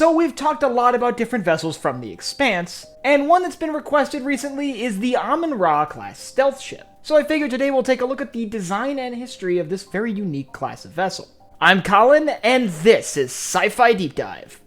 So we've talked a lot about different vessels from the Expanse, and one that's been requested recently is the Amun-Ra-Class Stealth Ship. So I figured today we'll take a look at the design and history of this very unique class of vessel. I'm Colin, and this is Sci-Fi Deep Dive.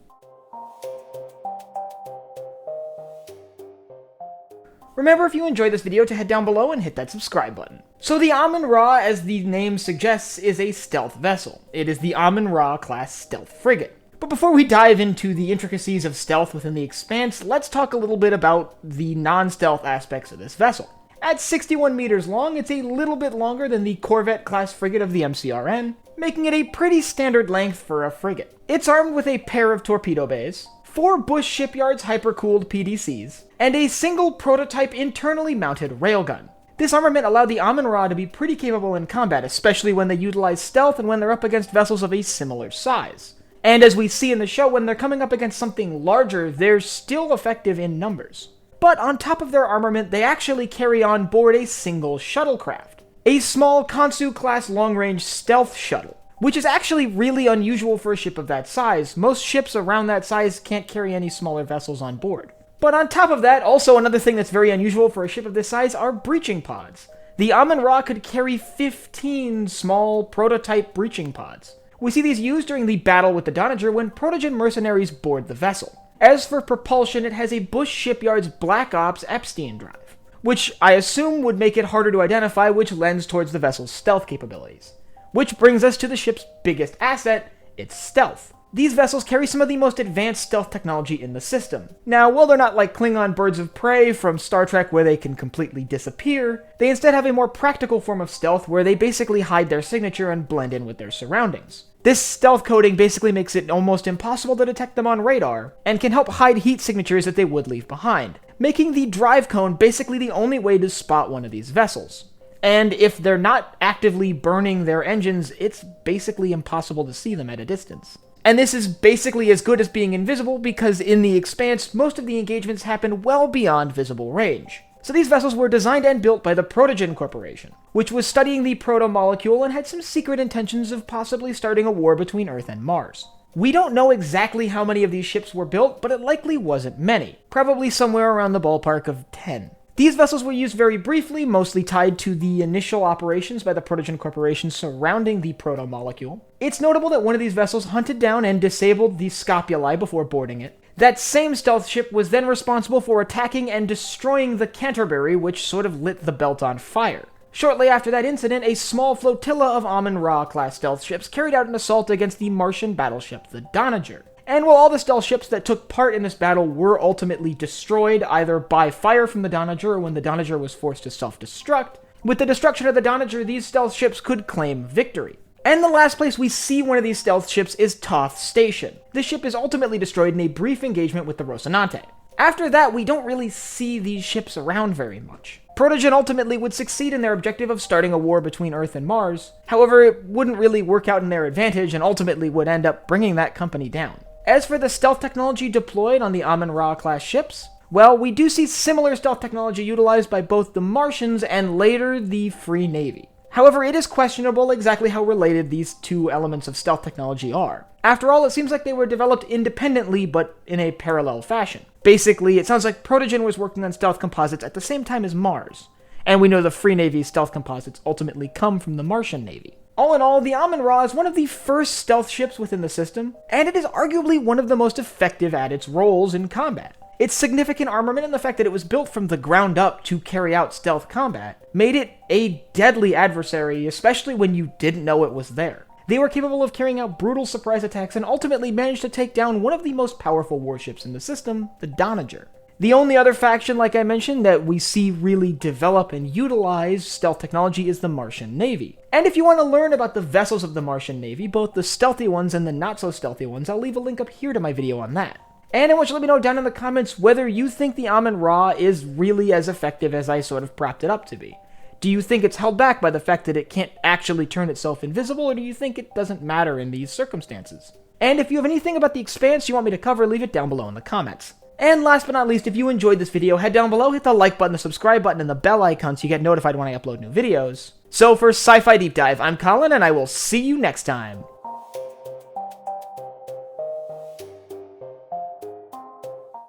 Remember, if you enjoyed this video, to head down below and hit that subscribe button. So the Amun-Ra, as the name suggests, is a stealth vessel. It is the Amun-Ra-Class Stealth Frigate. But before we dive into the intricacies of stealth within the Expanse, let's talk a little bit about the non-stealth aspects of this vessel. At 61 meters long, it's a little bit longer than the Corvette-class frigate of the MCRN, making it a pretty standard length for a frigate. It's armed with a pair of torpedo bays, 4 Bush Shipyards hyper-cooled PDCs, and a single prototype internally mounted railgun. This armament allowed the Amun-Ra to be pretty capable in combat, especially when they utilize stealth and when they're up against vessels of a similar size. And as we see in the show, when they're coming up against something larger, they're still effective in numbers. But on top of their armament, they actually carry on board a single shuttlecraft, a small Kansu-class long-range stealth shuttle, which is actually really unusual for a ship of that size. Most ships around that size can't carry any smaller vessels on board. But on top of that, also another thing that's very unusual for a ship of this size are breaching pods. The Amun-Ra could carry 15 small prototype breaching pods. We see these used during the battle with the Doniger when ProtoGen mercenaries board the vessel. As for propulsion, it has a Bush Shipyards Black Ops Epstein drive, which I assume would make it harder to identify, which lends towards the vessel's stealth capabilities. Which brings us to the ship's biggest asset, its stealth. These vessels carry some of the most advanced stealth technology in the system. Now, while they're not like Klingon birds of prey from Star Trek where they can completely disappear, they instead have a more practical form of stealth where they basically hide their signature and blend in with their surroundings. This stealth coating basically makes it almost impossible to detect them on radar, and can help hide heat signatures that they would leave behind, making the drive cone basically the only way to spot one of these vessels. And if they're not actively burning their engines, it's basically impossible to see them at a distance. And this is basically as good as being invisible because in the Expanse, most of the engagements happen well beyond visible range. So these vessels were designed and built by the ProtoGen Corporation, which was studying the proto-molecule and had some secret intentions of possibly starting a war between Earth and Mars. We don't know exactly how many of these ships were built, but it likely wasn't many, probably somewhere around the ballpark of 10. These vessels were used very briefly, mostly tied to the initial operations by the ProtoGen Corporation surrounding the proto-molecule. It's notable that one of these vessels hunted down and disabled the Scopuli before boarding it. That same stealth ship was then responsible for attacking and destroying the Canterbury, which sort of lit the belt on fire. Shortly after that incident, a small flotilla of Amun-Ra-class stealth ships carried out an assault against the Martian battleship, the Doniger. And while all the stealth ships that took part in this battle were ultimately destroyed, either by fire from the Doniger or when the Doniger was forced to self-destruct, with the destruction of the Doniger, these stealth ships could claim victory. And the last place we see one of these stealth ships is Toth Station. This ship is ultimately destroyed in a brief engagement with the Rocinante. After that, we don't really see these ships around very much. ProtoGen ultimately would succeed in their objective of starting a war between Earth and Mars. However, it wouldn't really work out in their advantage and ultimately would end up bringing that company down. As for the stealth technology deployed on the Amun-Ra-class ships, well, we do see similar stealth technology utilized by both the Martians and later the Free Navy. However, it is questionable exactly how related these two elements of stealth technology are. After all, it seems like they were developed independently, but in a parallel fashion. Basically, it sounds like ProtoGen was working on stealth composites at the same time as Mars. And we know the Free Navy's stealth composites ultimately come from the Martian Navy. All in all, the Amun-Ra is one of the first stealth ships within the system, and it is arguably one of the most effective at its roles in combat. Its significant armament and the fact that it was built from the ground up to carry out stealth combat made it a deadly adversary, especially when you didn't know it was there. They were capable of carrying out brutal surprise attacks and ultimately managed to take down one of the most powerful warships in the system, the Doniger. The only other faction, like I mentioned, that we see really develop and utilize stealth technology is the Martian Navy. And if you want to learn about the vessels of the Martian Navy, both the stealthy ones and the not-so-stealthy ones, I'll leave a link up here to my video on that. And I want you to let me know down in the comments whether you think the Amun-Ra is really as effective as I sort of propped it up to be. Do you think it's held back by the fact that it can't actually turn itself invisible, or do you think it doesn't matter in these circumstances? And if you have anything about the Expanse you want me to cover, leave it down below in the comments. And last but not least, if you enjoyed this video, head down below, hit the like button, the subscribe button, and the bell icon so you get notified when I upload new videos. So for Sci-Fi Deep Dive, I'm Colin, and I will see you next time.